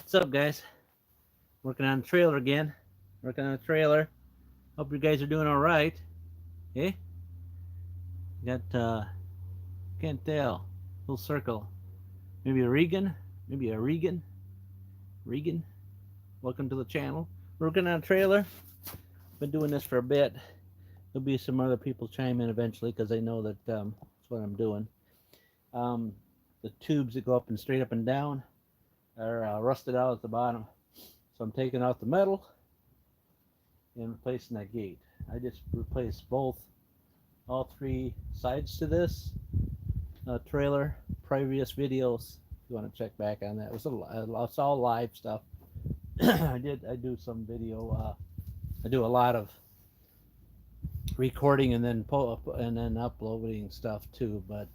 What's up, guys? Working on the trailer again. Working on the trailer. Hope you guys are doing all right. Hey, got can't tell. Little circle. Maybe a Regan. Maybe a Regan. Regan. Welcome to the channel. Working on a trailer. Been doing this for a bit. There'll be some other people chime in eventually because they know that that's what I'm doing. Um, the tubes that go up and straight up and down are rusted out at the bottom. So I'm taking out the metal and replacing that gate. I just replaced all three sides to this trailer. Previous videos, if you want to check back on that, it's all live stuff. I do some video. I do a lot of recording and then uploading stuff too. But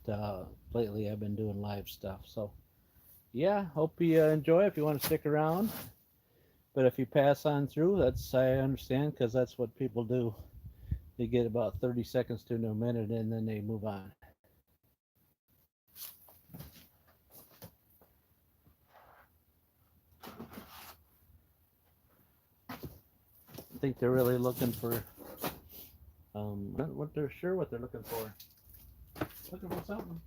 lately I've been doing live stuff. So yeah, hope you enjoy. If you want to stick around. But if you pass on through, I understand, because that's what people do. They get about 30 seconds to a minute and then they move on. I think they're really looking for what they're looking for. Looking for something.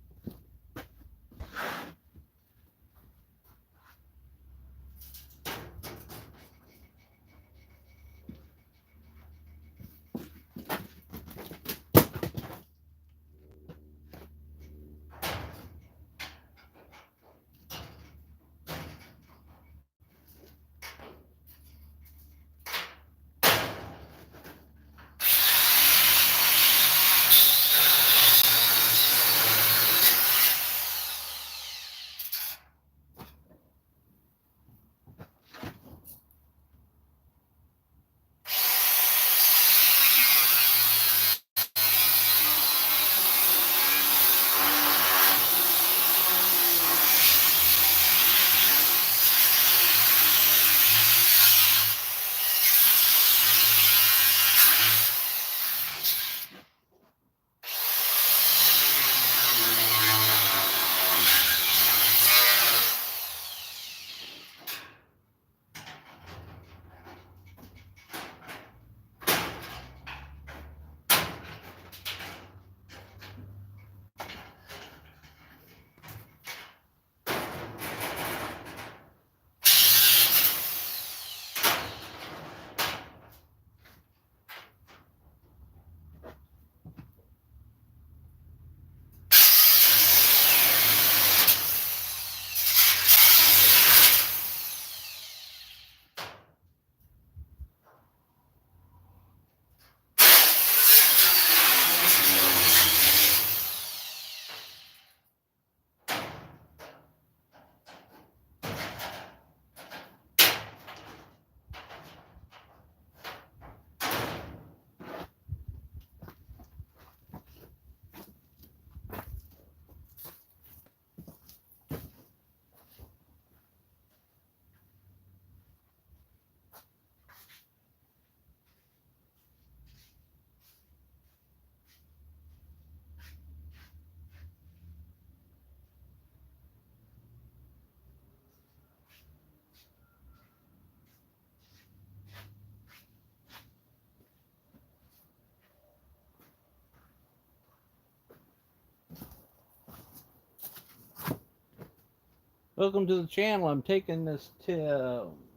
Welcome to the channel. I'm taking this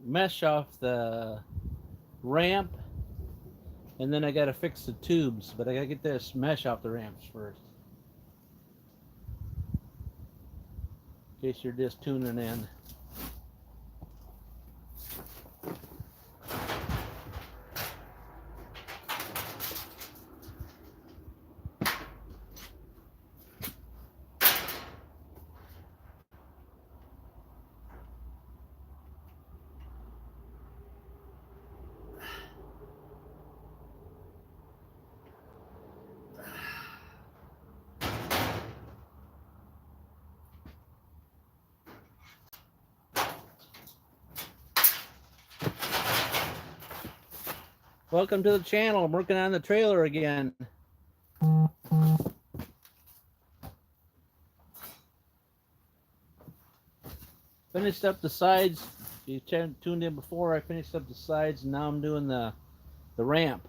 mesh off the ramp, and then I got to fix the tubes, but I got to get this mesh off the ramps first. In case you're just tuning in. Welcome to the channel. I'm working on the trailer again. Finished up the sides you tuned in before, I finished up the sides, and now I'm doing the ramp.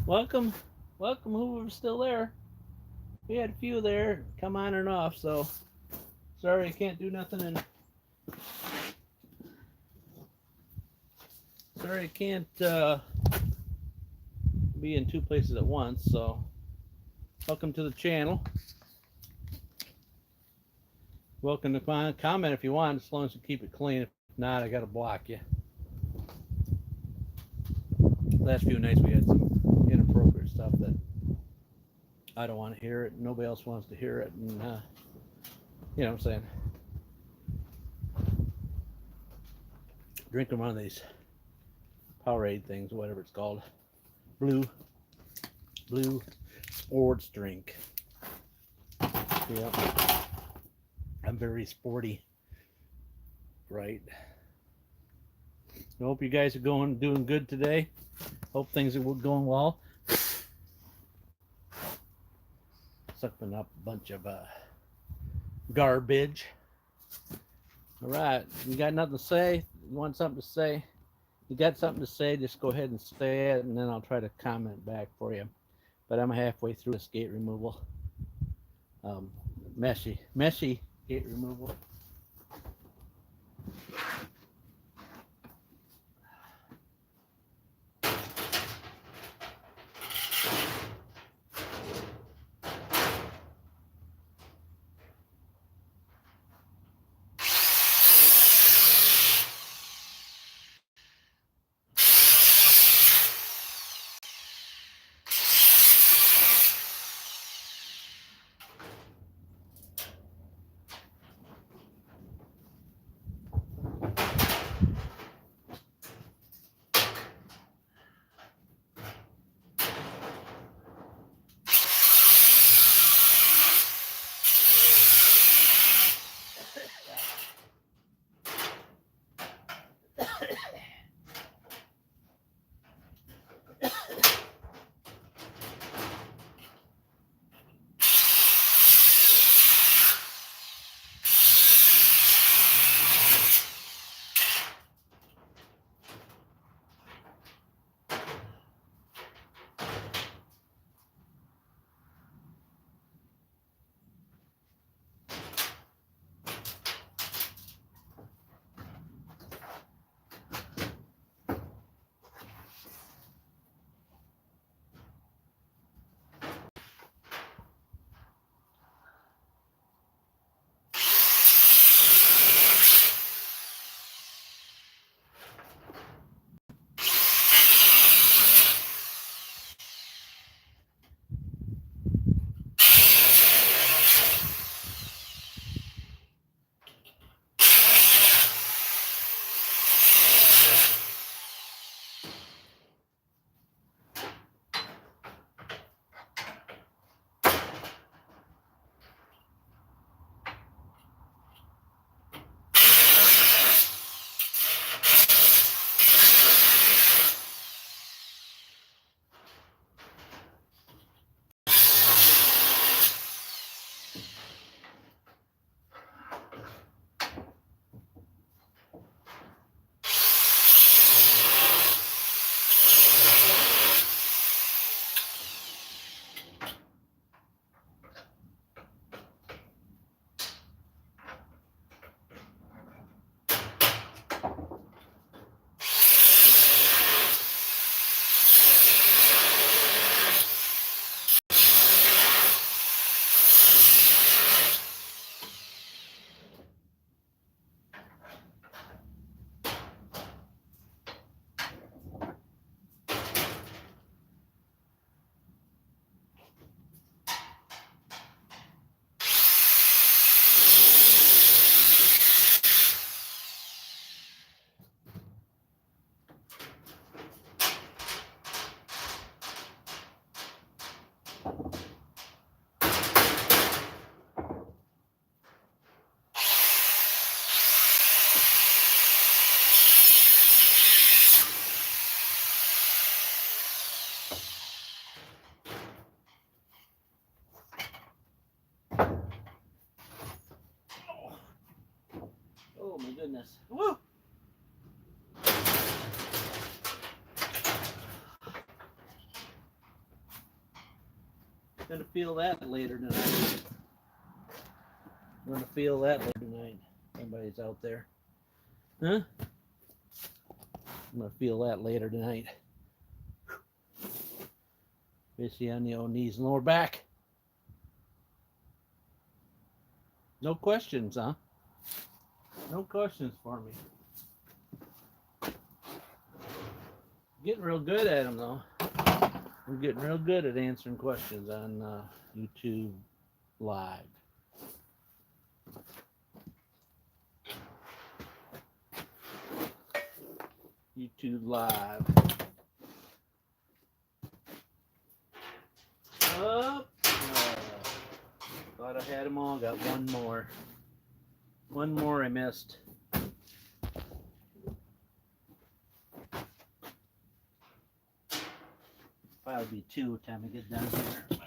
Welcome, welcome, whoever's still there. We had a few there come on and off, so sorry I can't do nothing. And sorry I can't be in two places at once. So welcome to the channel. Welcome to comment if you want, as long as you keep it clean. If not, I gotta block you. Last few nights we had some inappropriate stuff that I don't want to hear it. Nobody else wants to hear it, and you know what I'm saying. Drinking one of these Powerade things, whatever it's called, blue sports drink. Yeah, I'm very sporty, right? I hope you guys are doing good today. Hope things are going well. Sucking up a bunch of garbage. All right, you got nothing to say? You want something to say? You got something to say? Just go ahead and say it, and then I'll try to comment back for you. But I'm halfway through this gate removal. Messy gate removal. Oh my goodness. Woo! Gonna feel that later tonight. Gonna feel that later tonight. Somebody's out there. Huh? I'm gonna feel that later tonight. Especially on the old knees and lower back. No questions, huh? No questions for me. Getting real good at them, though. I'm getting real good at answering questions on YouTube Live. YouTube Live. Oh, thought I had them all. Got one more. One more I missed. Probably be two time I get down here. But,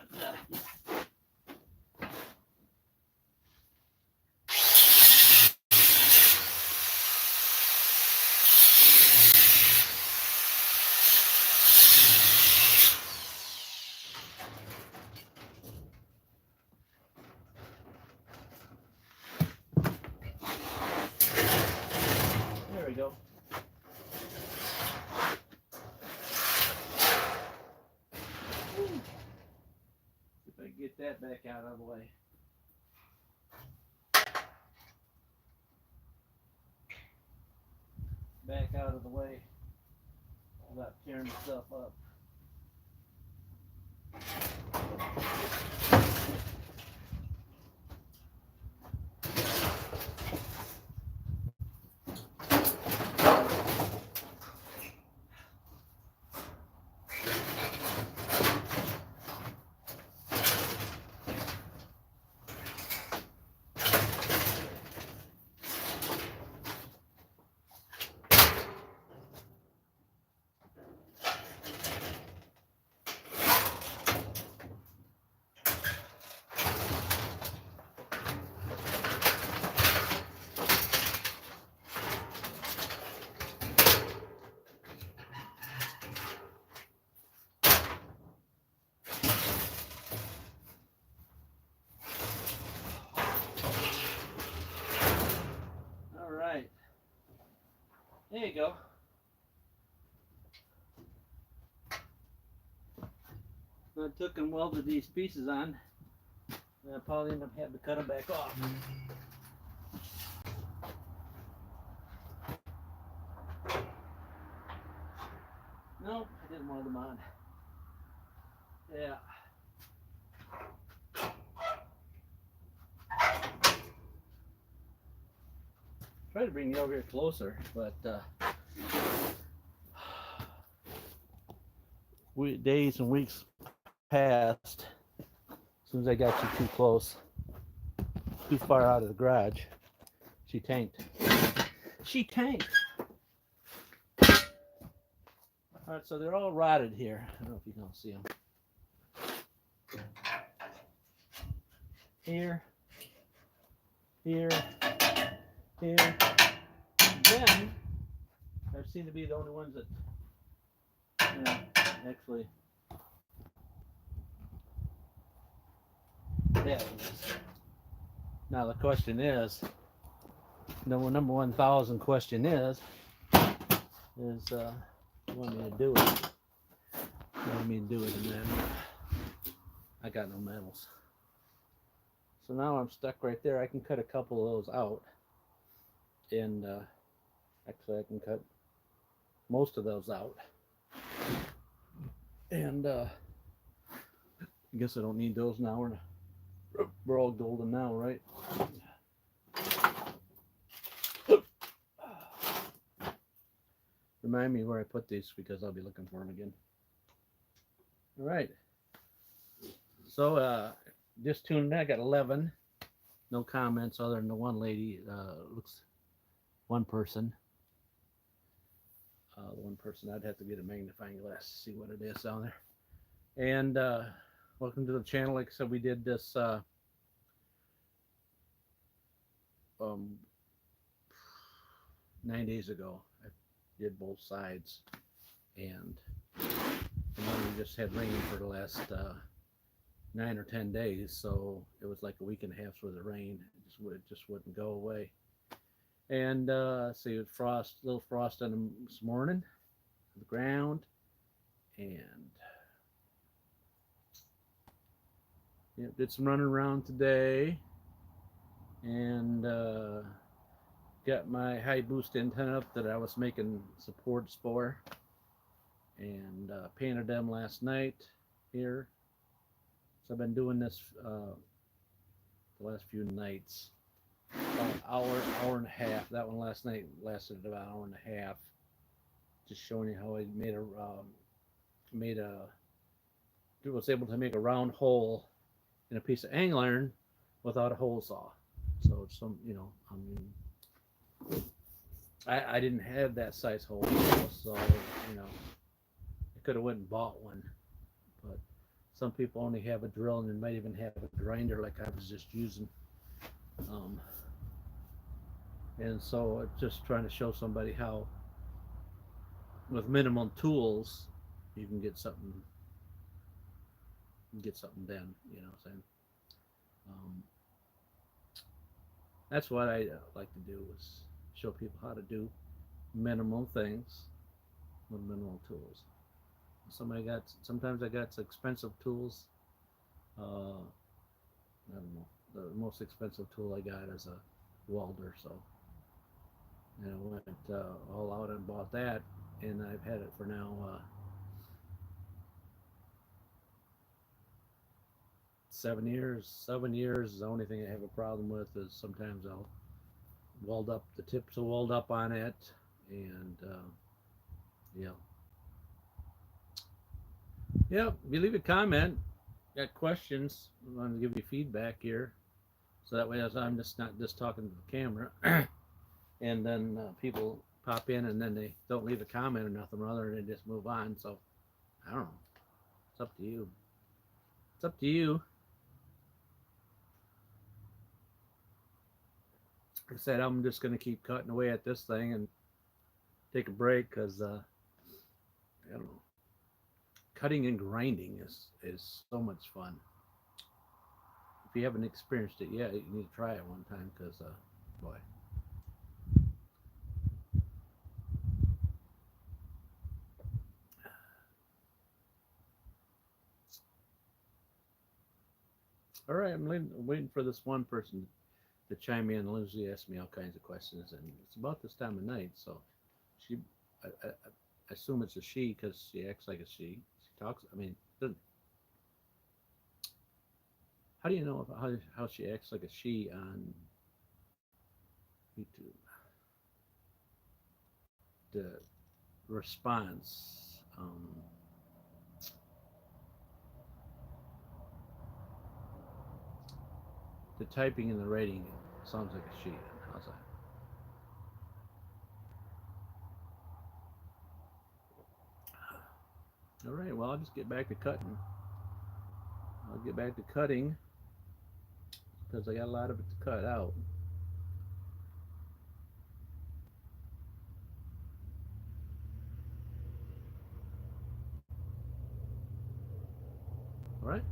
there we go. If I get that back out of the way. Back out of the way without tearing stuff up. There you go. I took and welded these pieces on. And I probably end up having to cut them back off. Nope, I didn't weld them on. Yeah. Try to bring you over here closer, but days and weeks passed. As soon as I got you too close, too far out of the garage, she tanked. She tanked. All right, so they're all rotted here. I don't know if you can see them. Here, here, here. Then I seem to be the only ones that, actually. Yeah. Now the question is, the number 1,000 question is you want me to do it? You want me to do it, and then I got no metals. So now I'm stuck right there. I can cut a couple of those out, and actually I can cut most of those out, and I guess I don't need those now. We're all golden now, right? Remind me where I put these, because I'll be looking for them again. All right. So just tuned in. I got 11. No comments other than the one lady. Looks one person. The one person, I'd have to get a magnifying glass to see what it is down there. And welcome to the channel. Like I said, we did this 9 days ago. I did both sides, and we just had rain for the last 9 or 10 days, so it was like a week and a half's worth of rain. It just wouldn't go away. And see, it frost, little frost on this morning, the ground, and yeah, did some running around today, and got my high boost antenna up that I was making supports for, and painted them last night here. So I've been doing this the last few nights, about an hour and a half. That one last night lasted about an hour and a half. Just showing you how I was able to make a round hole in a piece of angle iron without a hole saw. So it's some, I mean, I didn't have that size hole, so I could have went and bought one. But some people only have a drill, and they might even have a grinder like I was just using. And so it's just trying to show somebody how, with minimum tools, you can get something done. You know what I'm saying? That's what I like to do, is show people how to do minimal things with minimal tools. Sometimes I got expensive tools. I don't know. The most expensive tool I got is a welder, so I went all out and bought that, and I've had it for now 7 years. 7 years. The only thing I have a problem with is sometimes I'll weld up, the tips will weld up on it, and yeah. Yeah, if you leave a comment, got questions, I want to give you feedback here, so that way as I'm just not just talking to the camera, and then people pop in and then they don't leave a comment or nothing, rather than they just move on. So I don't know. It's up to you. It's up to you. Like I said, I'm just going to keep cutting away at this thing and take a break, because I don't know. Cutting and grinding is so much fun. If you haven't experienced it yet, you need to try it one time, because boy. All right, I'm waiting for this one person to chime in. Lindsay asked me all kinds of questions, and it's about this time of night, so she, I assume it's a she, because she acts like a she. She talks. I mean, how do you know how she acts like a she on YouTube? The response, the typing and the writing sounds like a she. How's that? All right. Well, I'll just get back to cutting. I'll get back to cutting, because I got a lot of it to cut out. All right.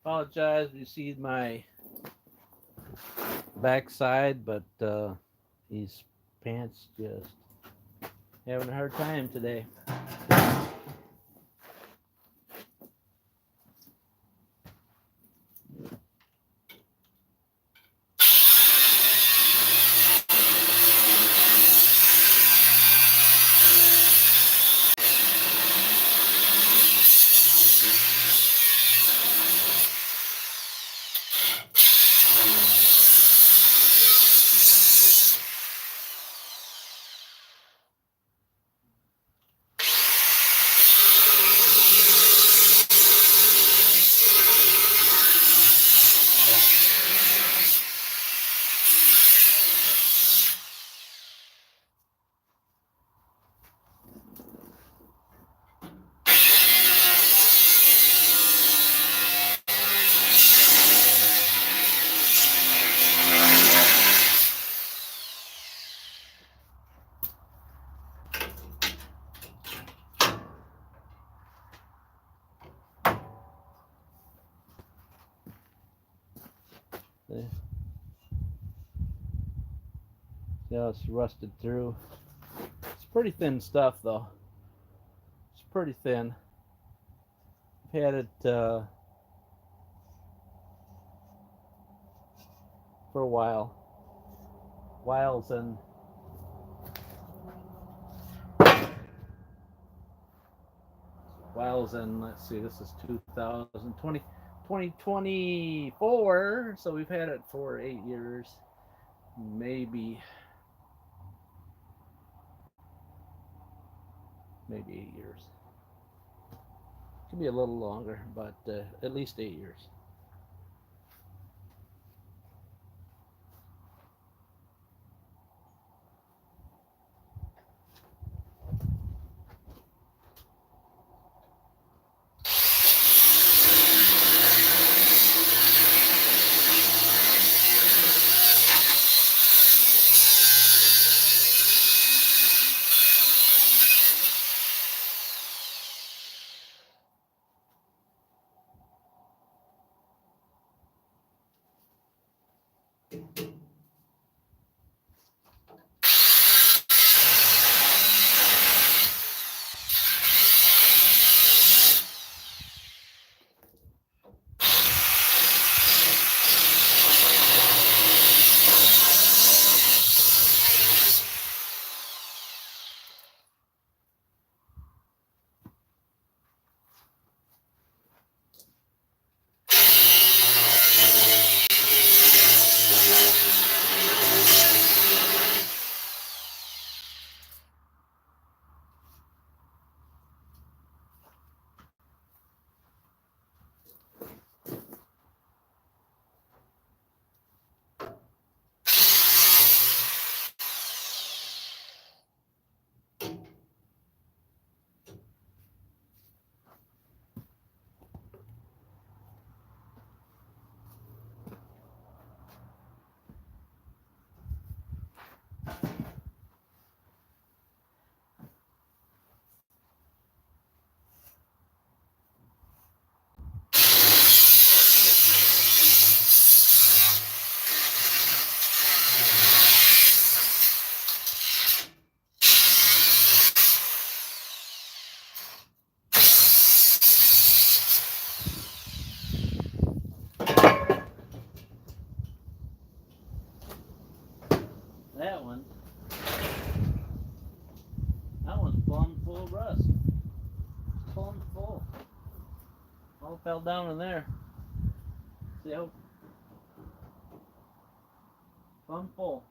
Apologize if you see my backside, but these pants just having a hard time today. See how it's rusted through. It's pretty thin stuff, though. It's pretty thin. I've had it for a while. Whiles and let's see, this is 2020, 2024, so we've had it for 8 years, maybe 8 years. Could be a little longer, but at least 8 years. That one's plumb full of rust. Plumb full. All fell down in there. See how plumb full.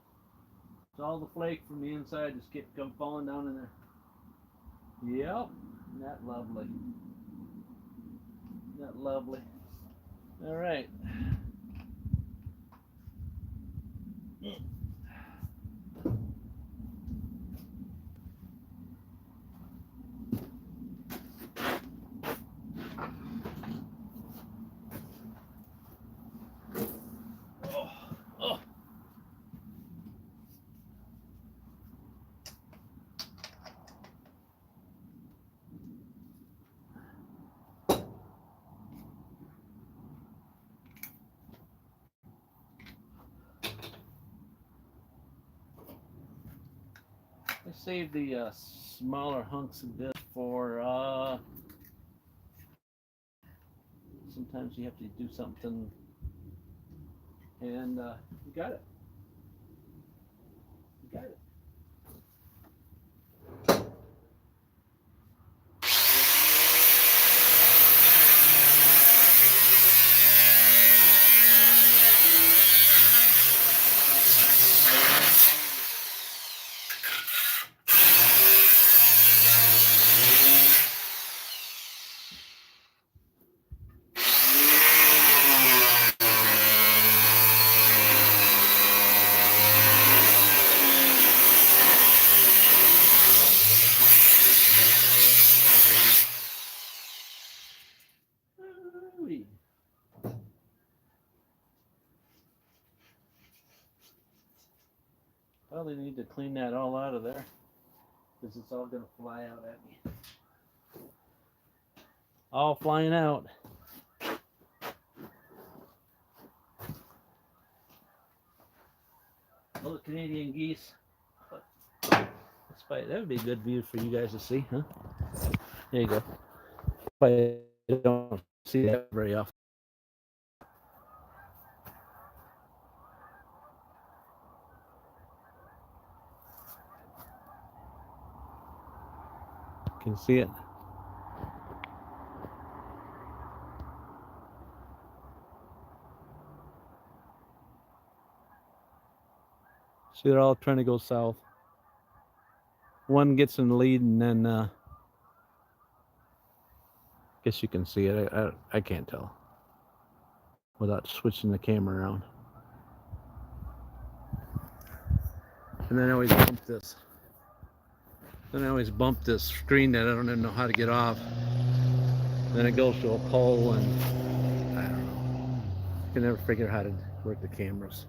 It's all the flake from the inside just kept falling down in there. Yep. Isn't that lovely? Isn't that lovely? All right. save the smaller hunks of this for sometimes you have to do something, and you got it. You got it. Probably need to clean that all out of there because it's all going to fly out at me. All flying out. Little Canadian geese. That would be a good view for you guys to see, huh? There you go. I don't see that very often. Can you see it? See, they're all trying to go south. One gets in the lead, and then guess you can see it. I can't tell without switching the camera around. And then I always bump this screen that I don't even know how to get off. Then it goes to a pole, and I don't know. I can never figure out how to work the cameras.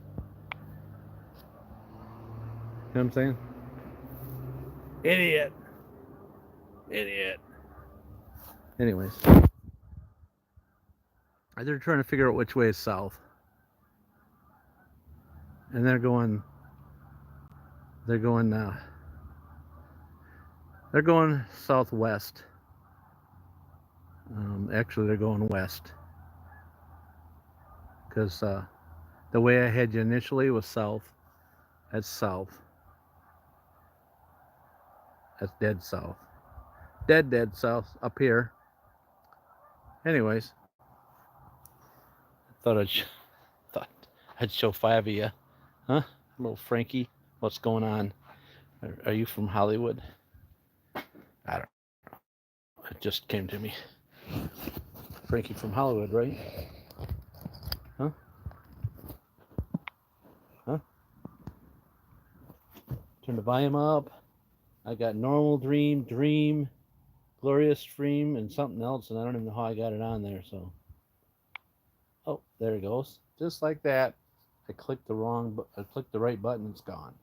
You know what I'm saying? Idiot. Anyways, they're trying to figure out which way is south, and they're going southwest. Actually, they're going west because the way I had you initially was south. That's south. That's dead south. Dead south up here. Anyways, I thought I'd show 5 of you, huh? Little Frankie, what's going on? Are you from Hollywood? I don't know. It just came to me. Frankie from Hollywood, right? Huh? Turn the volume up. I got normal dream, glorious dream, and something else, and I don't even know how I got it on there. So, oh, there it goes, just like that. I clicked the right button. It's gone.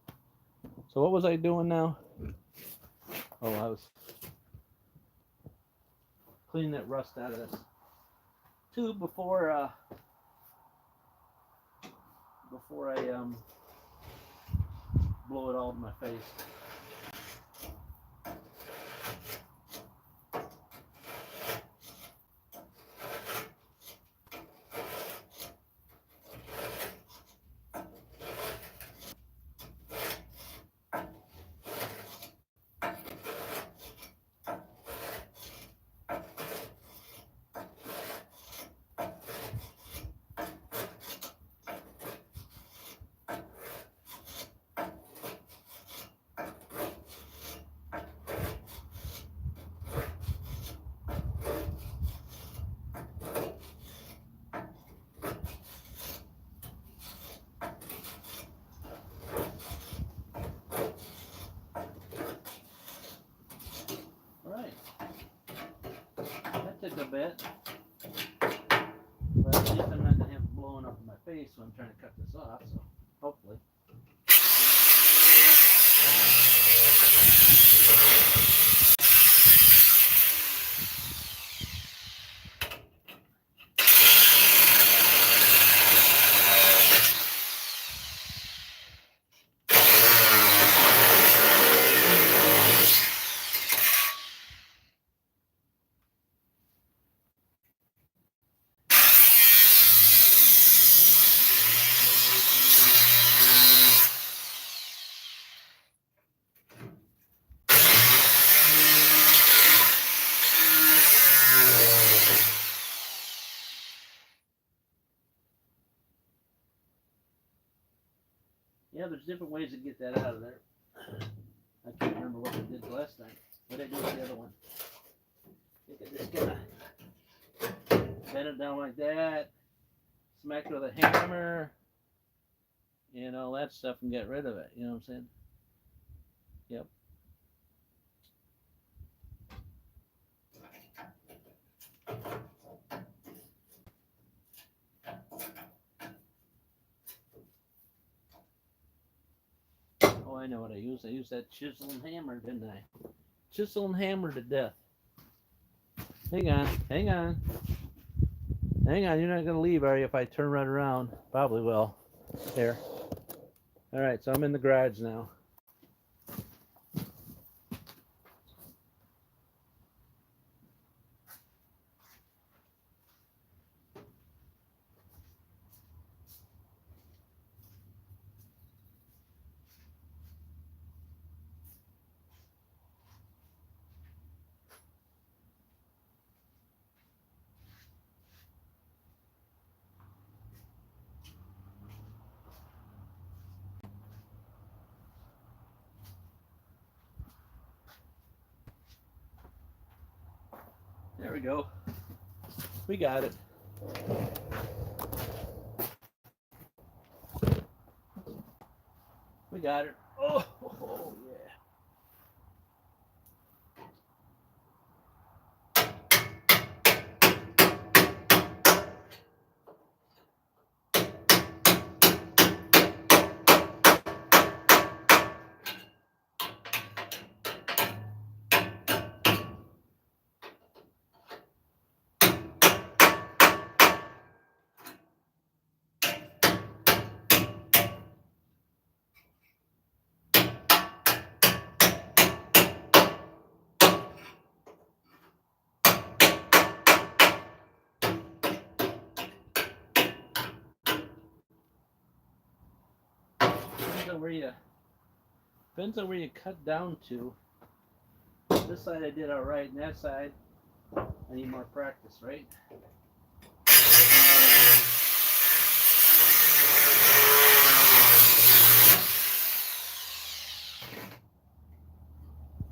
So what was I doing now? Oh, I was cleaning that rust out of this tube before I blow it all in my face. Took a bit, but at least I'm not going to have it blowing up in my face when I'm trying to cut this off, so hopefully. Yeah, there's different ways to get that out of there. I can't remember what I did the last time. What did I do with the other one? I think I just gotta bend it down like that, smack it with a hammer, and all that stuff, and get rid of it. You know what I'm saying? Yep. Oh, I know what I used. I used that chisel and hammer, didn't I? Chisel and hammer to death. Hang on, hang on. Hang on, you're not going to leave, are you, if I turn right around? Probably will. There. Alright, so I'm in the garage now. There we go. We got it. We got it. Oh, yeah. Depends on where you cut down to. This side I did all right, and that side I need more practice, right?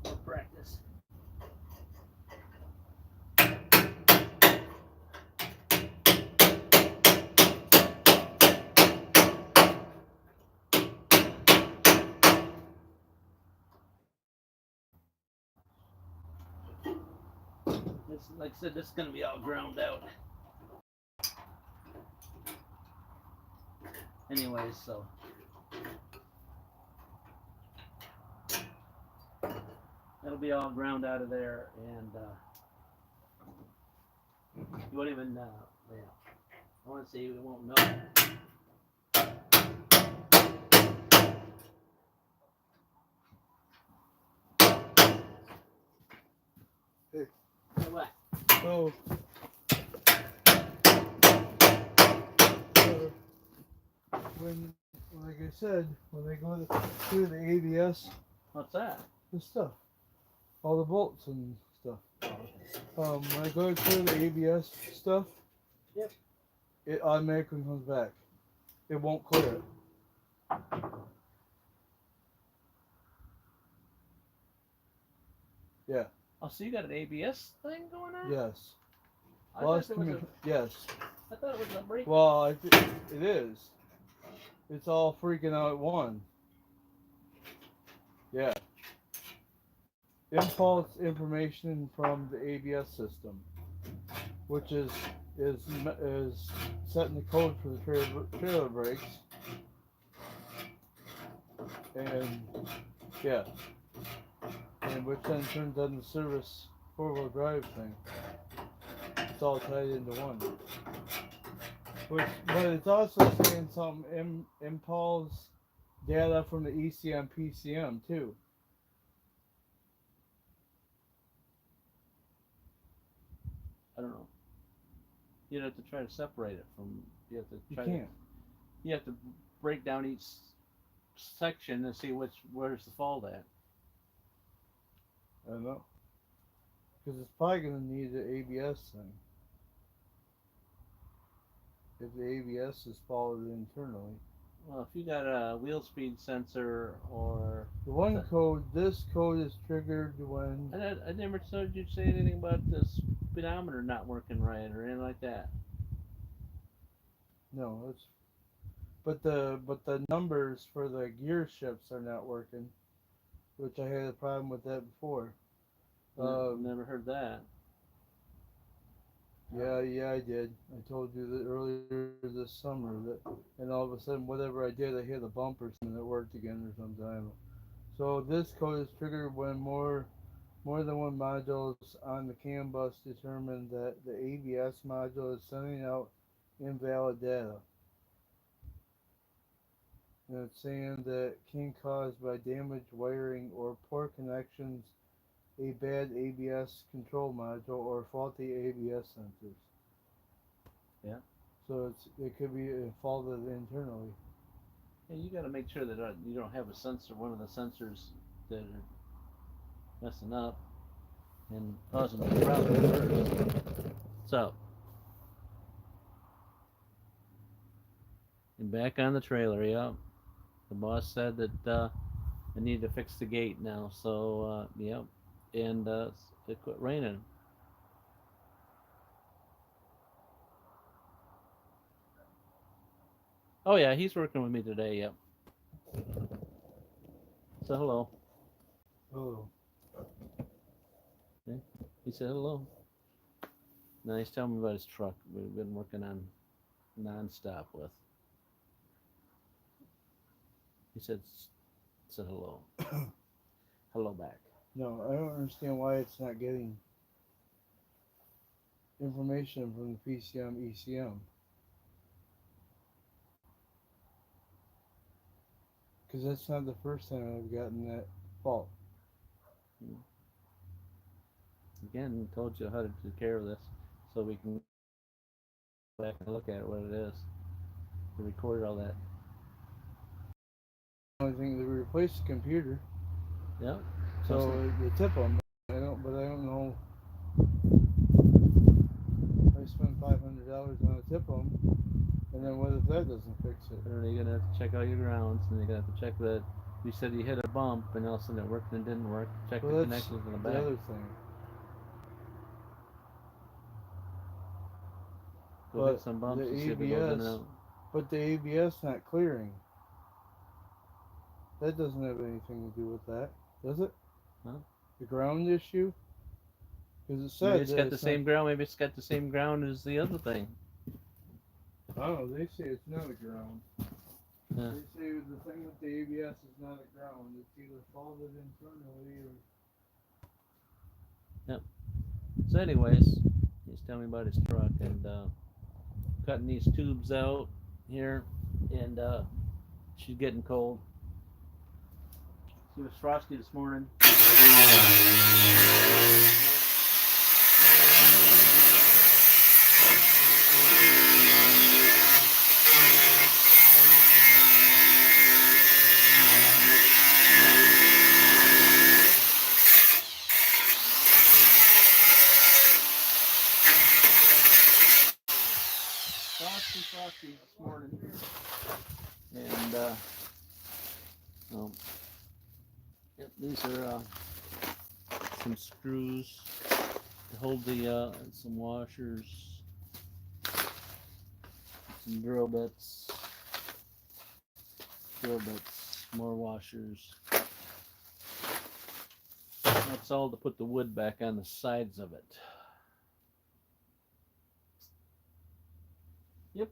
More practice. This, like I said, this is going to be all ground out. Anyways, so that'll be all ground out of there, and you won't even, yeah, I want to say you won't know. Hey. What? Oh. When, like I said, when they go through the ABS, What's that? the stuff, all the bolts and stuff. Oh, okay. When I go through the ABS stuff, Yep. It automatically comes back. It won't clear it. Yeah. Oh, so you got an ABS thing going on? Yes. I thought it was a, Yes. I thought it was a brake. Well, it is. It's all freaking out at one. Yeah. Impulse information from the ABS system, which is setting the code for the trailer brakes, and yeah, and which then turns on the service four-wheel drive thing. It's all tied into one. But it's also saying some impulse data from the ECM PCM too. I don't know. You'd have to try to separate it from. You have to try. You can't. You have to break down each section and see where's the fault at. I don't know. Because it's probably going to need the ABS thing. If the ABS is followed internally. Well, if you got a wheel speed sensor or The one code, this code is triggered when I never heard you say anything about the speedometer not working right or anything like that. no, it's but the numbers for the gear shifts are not working, which I had a problem with that before. Never heard that. Yeah, I did. I told you that earlier this summer that, and all of a sudden, whatever I did, I hit a bump or something that worked again or something. I don't know. So this code is triggered when more than one modules on the CAN bus determine that the ABS module is sending out invalid data. And it's saying that can cause by damaged wiring or poor connections, a bad ABS control module, or faulty ABS sensors. Yeah. So it could be faulted internally. And you got to make sure that you don't have a sensor, one of the sensors that are messing up and causing the problem first. So, and back on the trailer, yeah. The boss said that I need to fix the gate now, so yep. And it quit raining. Oh yeah, he's working with me today. Yep. So hello. Oh, Okay. He said hello. Now he's telling me about his truck. We've been working on nonstop with. He said hello. Hello back. no, I don't understand why it's not getting information from the PCM ECM. Because that's not the first time I've gotten that fault. Again, told you how to take care of this, so we can go back and look at what it is. We recorded all that. The only thing they replaced the computer, Yep. so they tip them. I don't know. I spent $500 on a tip them, and then what if that doesn't fix it? Or you're gonna have to check all your grounds, and you're gonna have to check that you said you hit a bump, and all of a sudden it worked and it didn't work. Check Well, the that's connections in the the back. other thing. Go hit some bumps and see if it goes in and out. But the ABS not clearing. That doesn't have anything to do with that, does it? Huh? The ground issue? Because it said Maybe it's that got the it's not. same ground. Maybe it's got the same ground as the other thing. Oh, they say it's not a ground. Yeah. They say the thing with the ABS is not a ground. It's either faulted internally or. Yep. So, anyways, he's telling me about his truck and cutting these tubes out here, and she's getting cold. She was frosty this morning. Frosty this morning, and um, yep, these are some screws to hold the some washers, some drill bits, more washers. That's all to put the wood back on the sides of it. Yep.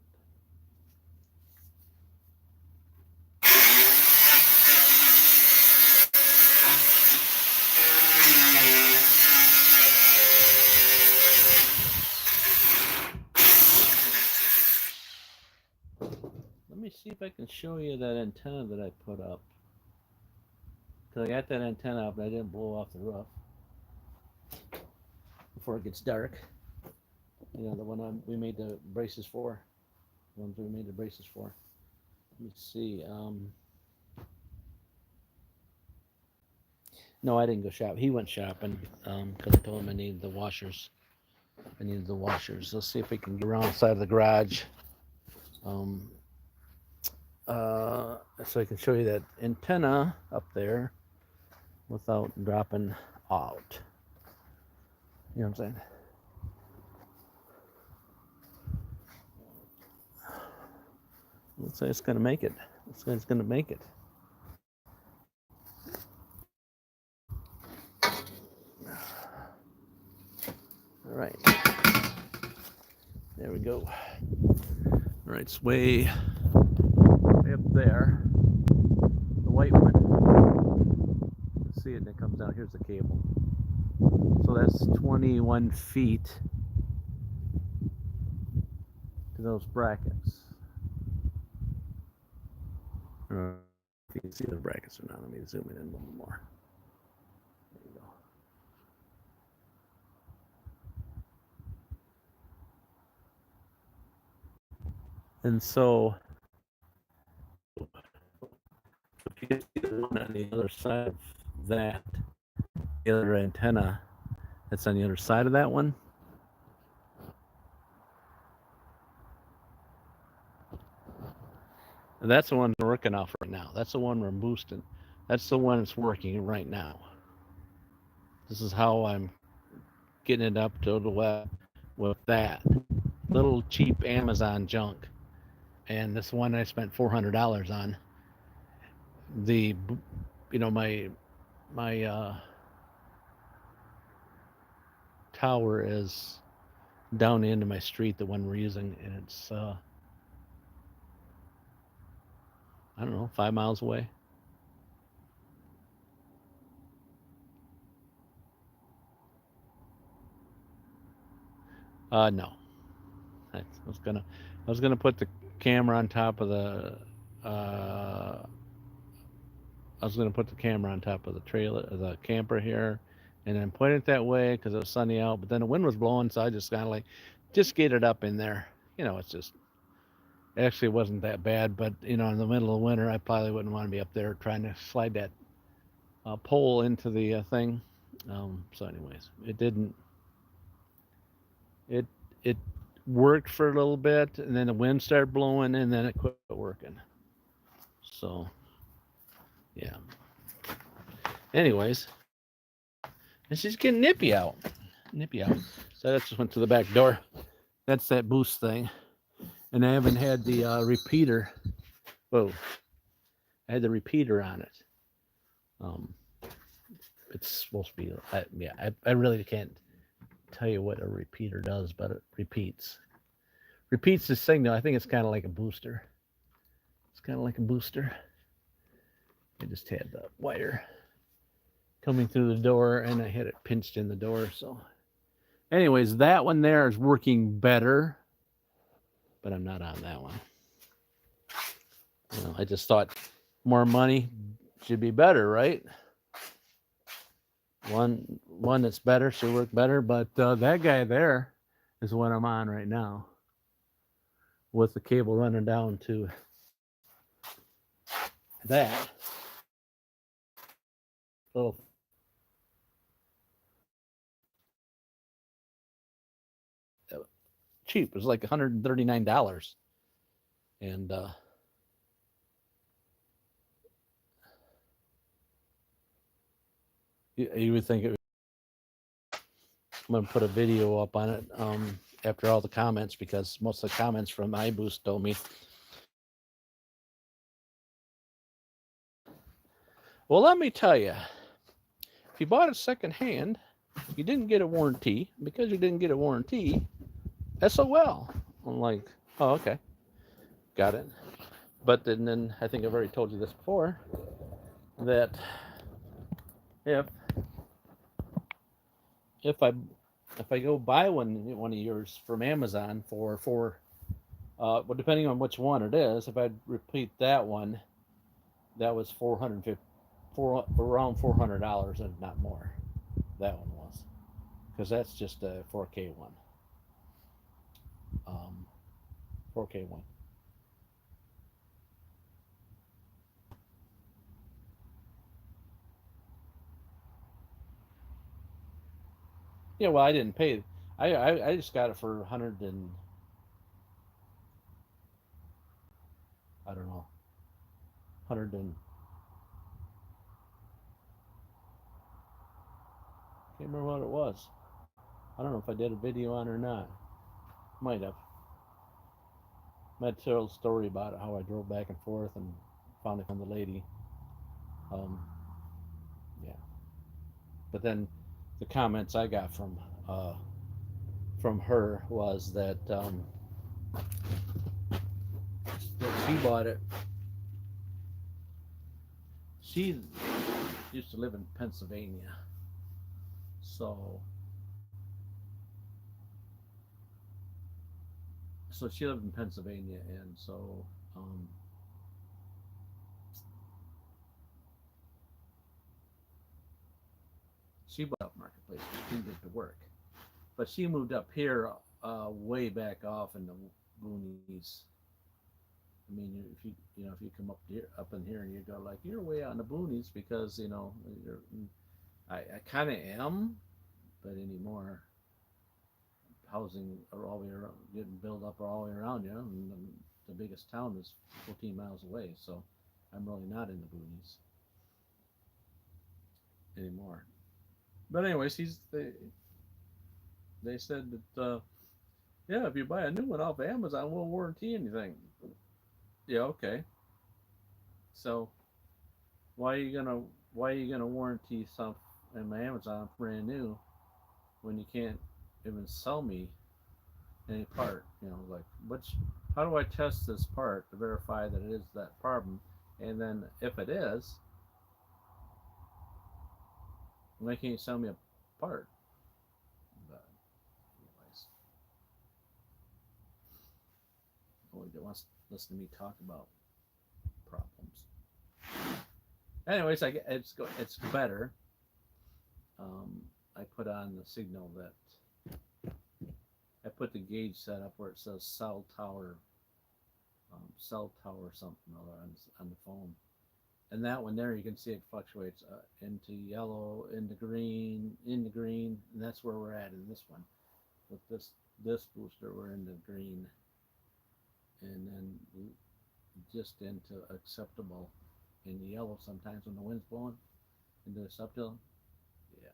Let me see if I can show you that antenna that I put up. Because I got that antenna up and I didn't blow off the roof before it gets dark. You know, the one we made the braces for. The ones we made the braces for. Let me see. No, I didn't go shop. He went shopping because I told him I needed the washers. Let's see if we can get around the side of the garage. Um, so I can show you that antenna up there without dropping out. You know what I'm saying? Let's say it's going to make it. Let's say it's going to make it. All right. There we go. All right, it's way up there. The white one. Let's see it, and it comes down. Here's the cable. So that's 21 feet to those brackets. If you can see the brackets or not, let me zoom in a little more. There you go. And so, if you can see the one on the other side of that, the other antenna that's on the other side of that one, and that's the one we're working off right now. That's the one we're boosting. That's the one that's working right now. This is how I'm getting it up to the web with that little cheap Amazon junk. And this one I spent $400 on. The, you know, my tower is down into my street, the one we're using, and it's I don't know, 5 miles away. No. I was gonna put the camera on top of the I was gonna put the camera on top of the trailer, the camper here, and then point it that way because it was sunny out. But then the wind was blowing, so I just kind of like just get it up in there. You know, it's just actually it wasn't that bad. But you know, in the middle of winter, I probably wouldn't want to be up there trying to slide that pole into the thing. So, anyways, it didn't. It worked for a little bit, and then the wind started blowing, and then it quit working. So, yeah. Anyways, and she's getting nippy out. So that just went to the back door. That's that boost thing. And I haven't had the repeater. Whoa. I had the repeater on it. It's supposed to be, I really can't tell you what a repeater does, but it repeats the signal. I think it's kind of like a booster. I just had the wire coming through the door, and I had it pinched in the door. So anyways, that one there is working better, but I'm not on that one. You know, I just thought more money should be better, right? One that's better should work better, but that guy there is what I'm on right now, with the cable running down to that little cheap. It was like $139, and you would think it. I'm gonna put a video up on it after all the comments, because most of the comments from iBoost told me. Well, let me tell you, if you bought it secondhand, you didn't get a warranty. Because you didn't get a warranty, SOL. I'm like, oh, okay, got it. But then I think I've already told you this before, that if I go buy one of yours from Amazon for well, depending on which one it is, if I repeat that one, that was around $400 and not more. That one was, because that's just a 4K one. 4K one. Yeah, well, I didn't pay. I just got it for 100 and I don't know. 100 and can't remember what it was. I don't know if I did a video on it or not. Might have. Might tell a story about it, how I drove back and forth and finally found the lady. Um, yeah. But then the comments I got from her was that she bought it. She used to live in Pennsylvania, so she lived in Pennsylvania, and so she bought up Marketplace. She didn't get to work, but she moved up here way back off in the boonies. I mean, if you come up in here and you go like you're way out in the boonies because I kind of am, but anymore housing are all the way around, getting built up all the way around you, and the biggest town is 14 miles away, so I'm really not in the boonies anymore. But anyways, they said that yeah, if you buy a new one off of Amazon, we'll warranty anything. Yeah, okay. So why are you gonna warranty something in my Amazon brand new when you can't even sell me any part? Like how do I test this part to verify that it is that problem? And then if it is, why can't you sell me a part? But anyways, nobody wants to listen to me talk about problems. Anyways, it's better. I put on the signal that I put the gauge set up where it says cell tower something or other on the phone. And that one there, you can see it fluctuates into yellow, into green, and that's where we're at in this one. With this booster, we're into green, and then just into acceptable in yellow sometimes when the wind's blowing into acceptable. Yeah.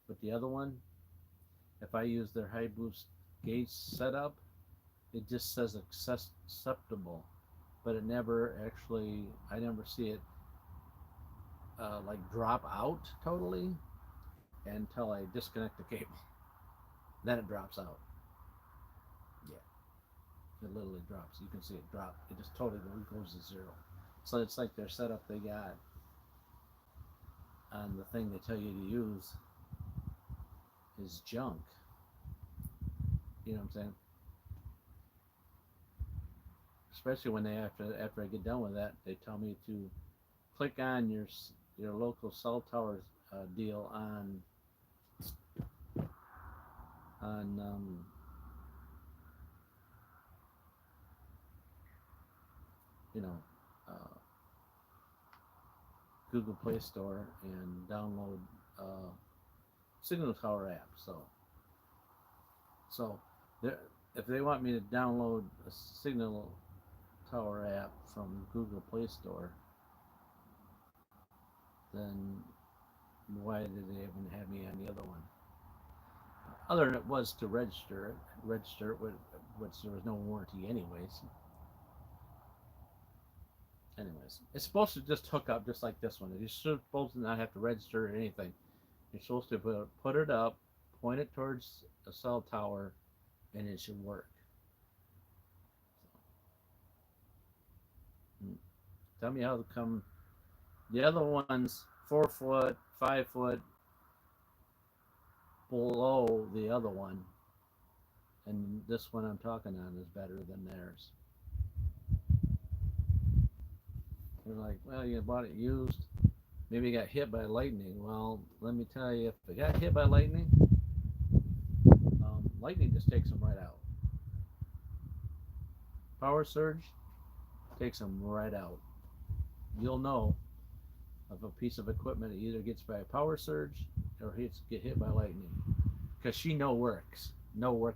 But the other one, if I use their high boost gauge setup, it just says acceptable, but it never actually, I never see it like drop out totally until I disconnect the cable. Then it drops out. Yeah, it literally drops. You can see it drop. It just totally goes to zero. So it's like their setup they got on the thing they tell you to use is junk. You know what I'm saying? Especially when after I get done with that, they tell me to click on your local cell tower deal on you know uh, Google Play Store and download Signal Tower app. So if they want me to download a Signal Tower app from Google Play Store, then why did they even have me on the other one? Other than it was to register it, which there was no warranty anyways. It's supposed to just hook up just like this one. You're supposed to not have to register or anything. You're supposed to put it up, point it towards a cell tower, and it should work. So, tell me how come the other one's 4 foot, 5 foot below the other one, and this one I'm talking on is better than theirs. They're like, well, you bought it used. Maybe it got hit by lightning. Well, let me tell you, if it got hit by lightning, lightning just takes them right out. Power surge takes them right out. You'll know of a piece of equipment that either gets by a power surge or get hit by lightning, because she no works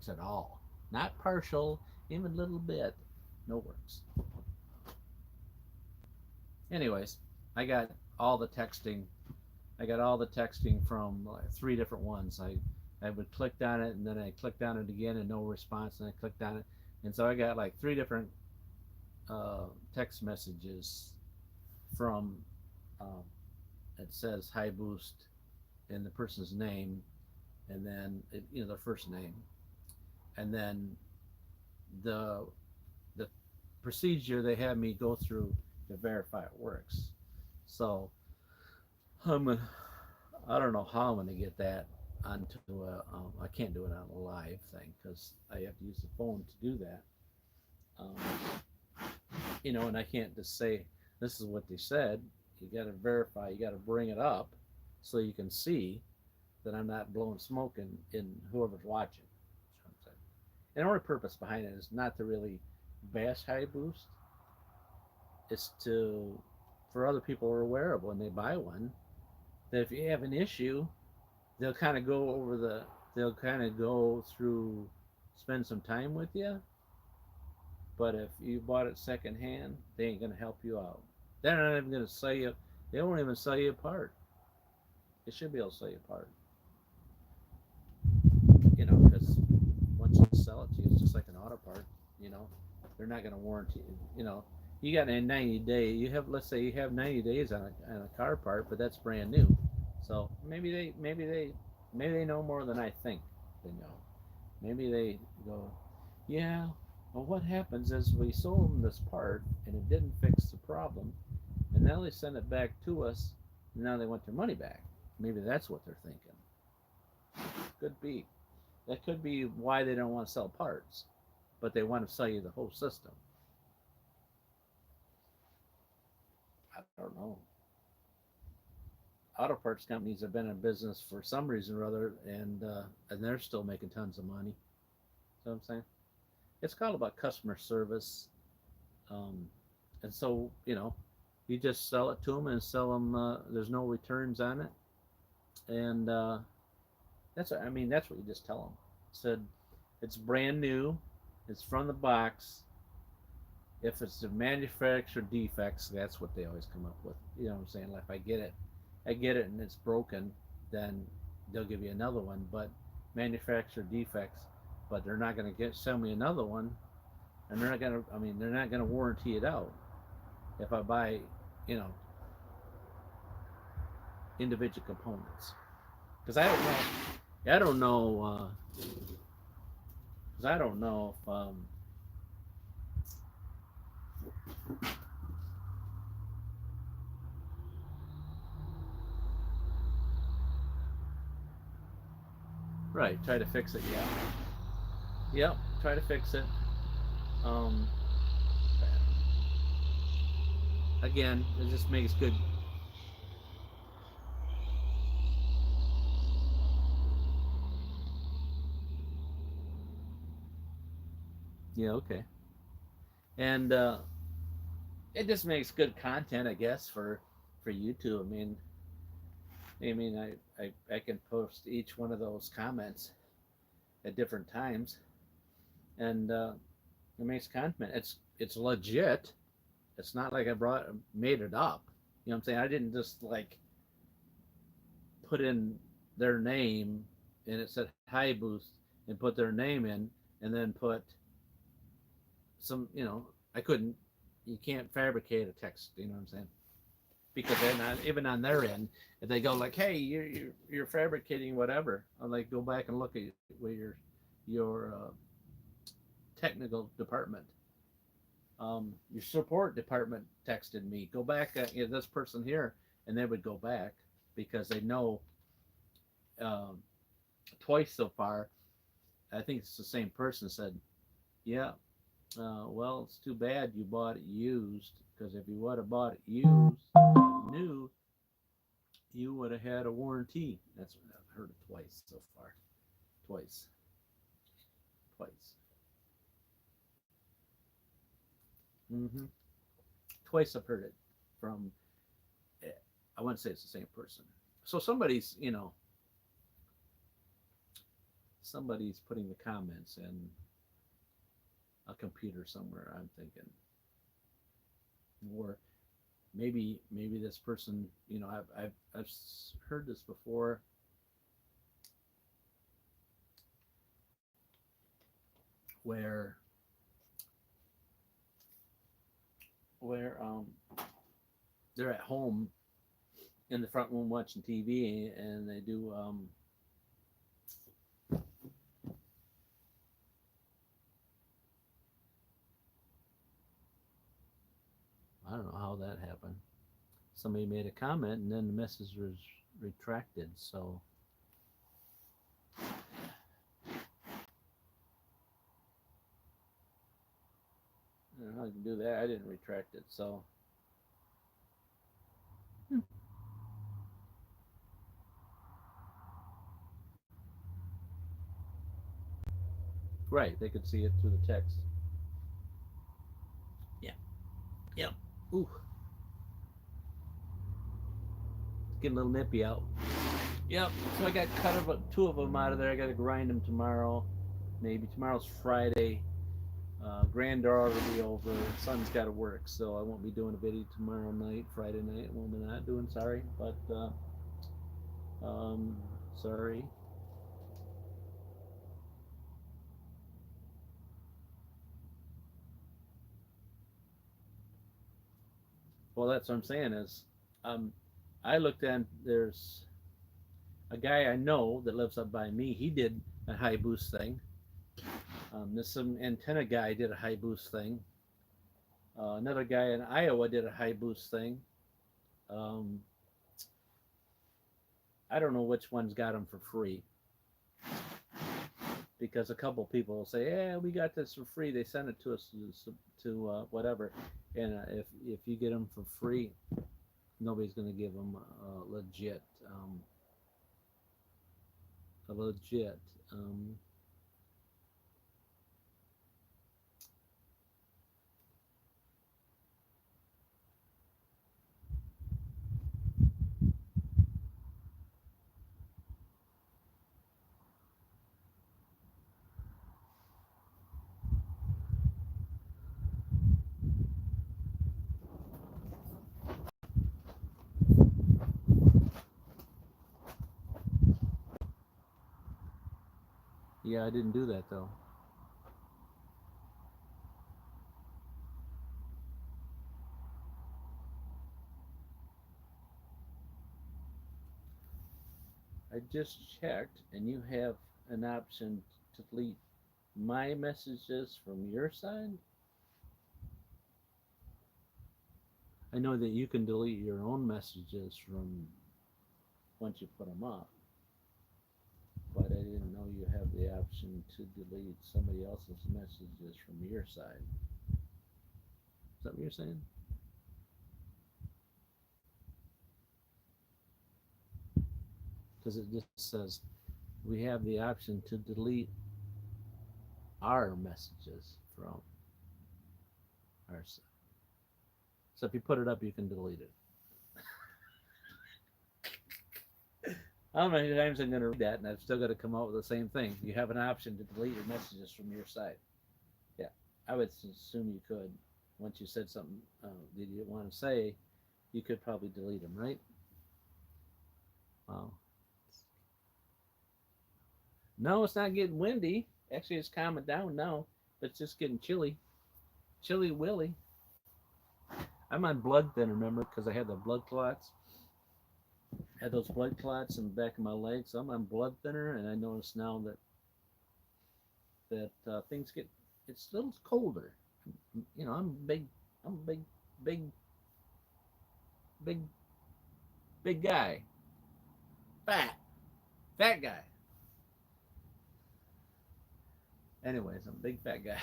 at all, not partial, even a little bit, no works. Anyways, I got all the texting. I got all the texting from like 3 different ones. I would click on it and then I clicked on it again and no response, and I clicked on it, and so I got like 3 different text messages from um, it says hi boost in the person's name, and then their first name, and then the the procedure they have me go through to verify it works. So I'm gonna, I don't know how I'm gonna get that onto I can't do it on a live thing because I have to use the phone to do that. Um, and I can't just say this is what they said. You got to verify. You got to bring it up so you can see that I'm not blowing smoke in whoever's watching. That's what I'm saying. And the only purpose behind it is not to really bash high boost. It's to for other people who are aware of when they buy one that if you have an issue, they'll kind of go over they'll kind of go through, spend some time with you. But if you bought it secondhand, they ain't gonna help you out. They're not even gonna sell you. They won't even sell you a part. They should be able to sell you a part. Because once you sell it to you, it's just like an auto part. You know, they're not gonna warranty. You got a 90-day. You have, let's say, you have 90 days on a car part, but that's brand new. So maybe they know more than I think they know. Maybe they go, yeah. Well, what happens is we sold them this part and it didn't fix the problem, and now they send it back to us, and now they want their money back. Maybe that's what they're thinking. Could be. That could be why they don't want to sell parts, but they want to sell you the whole system. I don't know. Auto parts companies have been in business for some reason or other, and they're still making tons of money. You know what I'm saying? It's all about customer service, um, and so you just sell it to them and sell them. There's no returns on it, and that's what you just tell them. Said it's brand new, it's from the box. If it's the manufacturer defects, that's what they always come up with. You know what I'm saying? Like if I get it and it's broken, then they'll give you another one. But manufacturer defects, but they're not going to sell me another one, and they're not going to. I mean, they're not going to warranty it out if I buy, you know, individual components. Because I don't know. I don't know. Because I don't know if right. Try to fix it. Yeah. Yep. Try to fix it. Um, Again, it just makes good. Yeah. Okay. And it just makes good content, I guess, for YouTube. I can post each one of those comments at different times, and it makes content. It's legit. It's not like I made it up. You know what I'm saying? I didn't just like put in their name and it said hi booth and put their name in and then put some. I couldn't. You can't fabricate a text. You know what I'm saying? Because they're not even on their end. If they go like, "Hey, you're fabricating whatever," I'm like, go back and look at where your technical department, your support department texted me. Go back, this person here, and they would go back because they know um, twice so far. I think it's the same person said, "Yeah, well, it's too bad you bought it used because if you would have bought it used, new, you would have had a warranty." That's what I've heard it twice so far. Twice. Twice. Mm-hmm. Twice I've heard it from, I wouldn't say it's the same person. So somebody's putting the comments in a computer somewhere, I'm thinking. Or maybe this person, you know, I've heard this before, where where they're at home in the front room watching TV, and they do I don't know how that happened. Somebody made a comment, and then the message was retracted. So I don't know how you can do that. I didn't retract it. So right, they could see it through the text. Yeah. Yep. Ooh, it's getting a little nippy out. Yep. So I got two of them out of there. I got to grind them tomorrow. Maybe tomorrow's Friday. Granddaughter will be over. Son's got to work, so I won't be doing a video tomorrow night. Friday night, won't be not doing. Sorry, but sorry. Well, that's what I'm saying is, um, I looked at there's a guy I know that lives up by me. He did a high boost thing. There's some antenna guy did a high boost thing. Another guy in Iowa did a high boost thing. Um, I don't know which one's got them for free, because a couple people will say, "Yeah, we got this for free. They sent it to us to whatever." And if you get them for free, nobody's going to give them a legit. Yeah, I didn't do that though. I just checked, and you have an option to delete my messages from your side. I know that you can delete your own messages from once you put them up, but I didn't know you have the option to delete somebody else's messages from your side. Is that what you're saying? Because it just says we have the option to delete our messages from our side. So if you put it up, you can delete it. I don't know how many times I'm going to read that, and I've still got to come out with the same thing. You have an option to delete your messages from your side. Yeah, I would assume you could. Once you said something that you didn't want to say, you could probably delete them, right? Wow. No, it's not getting windy. Actually, it's calming down now, but it's just getting chilly. Chilly willy. I'm on blood thinner, remember, because I had the blood clots. Had those blood clots in the back of my legs. So I'm on blood thinner, and I notice now that things get, it's a little colder. You know, I'm a big, big, big guy, fat guy. Anyways, I'm a big fat guy.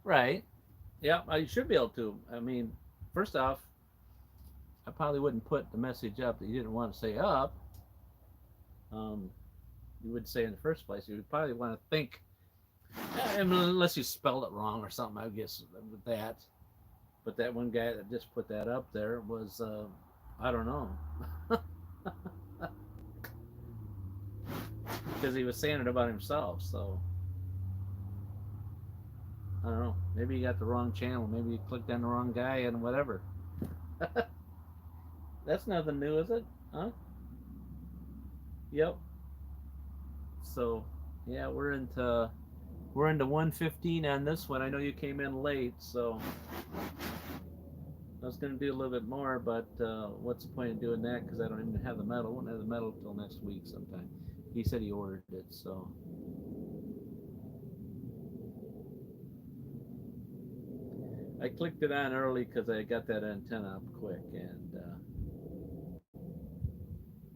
Right. Yeah, I should be able to. I mean, first off, I probably wouldn't put the message up that you didn't want to say up. Um, you would say in the first place. You would probably want to think, unless you spelled it wrong or something, I guess, with that. But that one guy that just put that up there was, I don't know. because he was saying it about himself. So I don't know. Maybe you got the wrong channel. Maybe you clicked on the wrong guy and whatever. That's nothing new, is it? Huh? Yep. So yeah, we're into 115 on this one. I know you came in late, so I was going to do a little bit more, but what's the point of doing that? Because I don't even have the metal. I won't have the metal till next week sometime. He said he ordered it, so. I clicked it on early because I got that antenna up quick,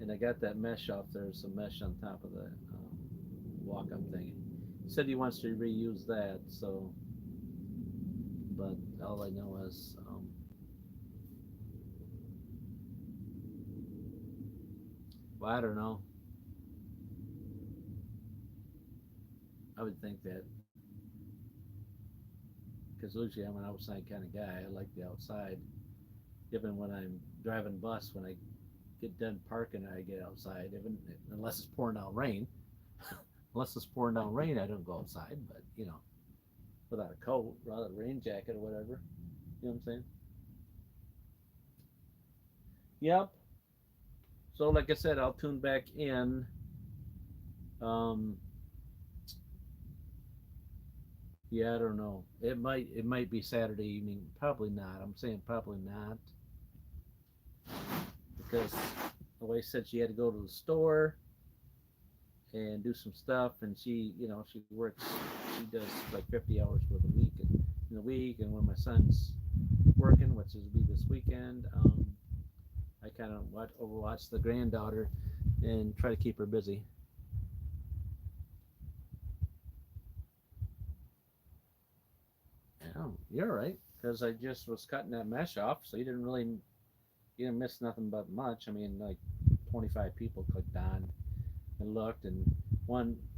and I got that mesh off there, some mesh on top of the walk-up thing. He said he wants to reuse that, so, but all I know is, well, I don't know. I would think that, because usually I'm an outside kind of guy. I like the outside. Even when I'm driving bus, when I get done parking, I get outside, even unless it's pouring down rain. Unless it's pouring down rain, I don't go outside. But without a coat, without a rain jacket or whatever. You know what I'm saying? Yep. So like I said, I'll tune back in. Um, yeah, I don't know. It might be Saturday evening. Probably not. I'm saying probably not because the way said she had to go to the store and do some stuff, and she works. She does like 50 hours for the week in the week, and when my son's working, which is be this weekend, I kind of overwatch the granddaughter and try to keep her busy. Yeah, you're all right because I just was cutting that mesh off, so you didn't miss nothing but much. I mean, like 25 people clicked on and looked, and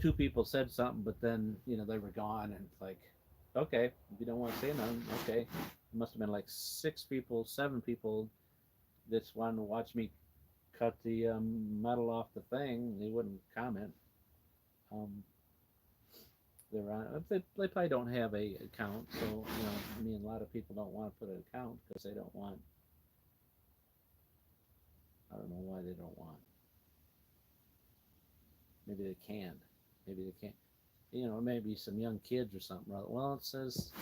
two people said something, but then they were gone, and it's like, okay, if you don't want to say nothing, okay. It must have been like 6 people, 7 people that wanted to watch me cut the metal off the thing. They wouldn't comment. Um, they're on. They probably don't have a account, so I mean, a lot of people don't want to put an account because they don't want. I don't know why they don't want. Maybe they can. Maybe they can't. Maybe some young kids or something. Well, it says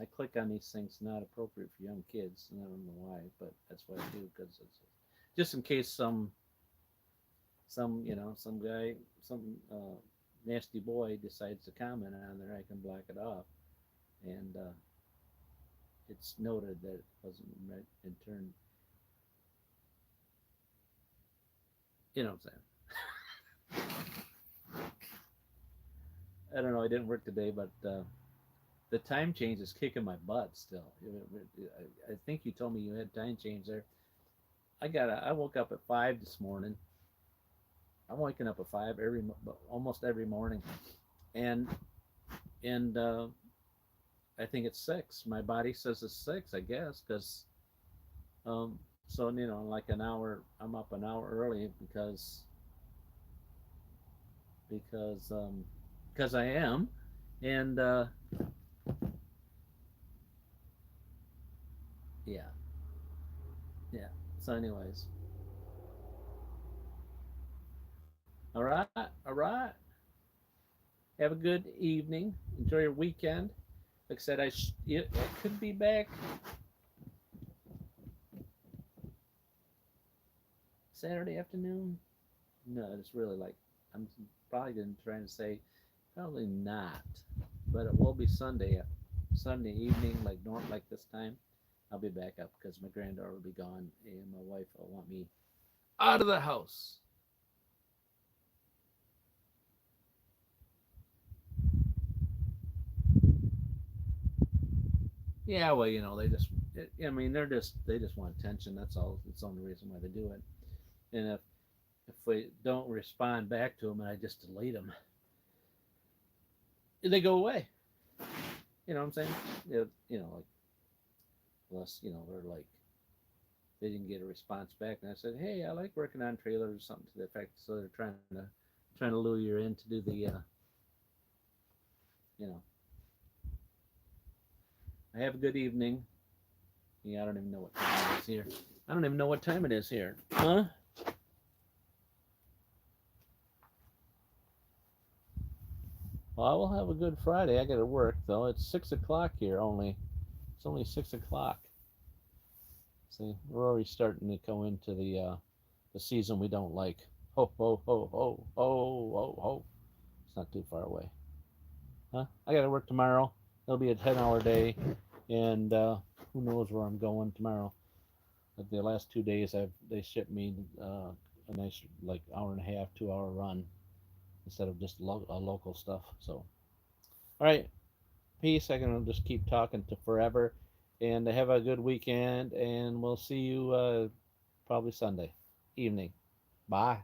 I click on these things not appropriate for young kids, and I don't know why, but that's what I do because it's just in case some guy, some nasty boy decides to comment on there, I can block it off, and it's noted that it wasn't right in turn. You know what I'm saying? I don't know. I didn't work today, but the time change is kicking my butt still. I think you told me you had time change there. I woke up at 5 this morning. I'm waking up at 5 almost every morning, and I think it's 6. My body says it's 6, I guess, because so like an hour. I'm up an hour early because I am, and yeah, yeah. So, anyways, all right, all right. Have a good evening. Enjoy your weekend. Like I said, I could be back Saturday afternoon. No, it's really like I'm probably going to try and say probably not, but it will be Sunday evening, like this time. I'll be back up because my granddaughter will be gone and my wife will want me out of the house. Yeah, well, I mean, they just want attention. That's all. It's the only reason why they do it. And if we don't respond back to them and I just delete them, they go away. You know what I'm saying? Like unless they're like they didn't get a response back, and I said, hey, I like working on trailers or something to the effect. So they're trying to lure you in to do the you know. I have a good evening. Yeah, I don't even know what time it is here. I don't even know what time it is here. Huh? Well, I will have a good Friday. I got to work though. It's 6 o'clock here. It's only 6 o'clock. See, we're already starting to go into the season we don't like. Ho ho ho ho ho ho ho. It's not too far away. Huh? I got to work tomorrow. It'll be a 10-hour day, and who knows where I'm going tomorrow. But the last 2 days, they shipped me a nice like hour and a half, 2 hour run instead of just local stuff. So, all right, peace. I can just keep talking to forever, and have a good weekend. And we'll see you probably Sunday evening. Bye.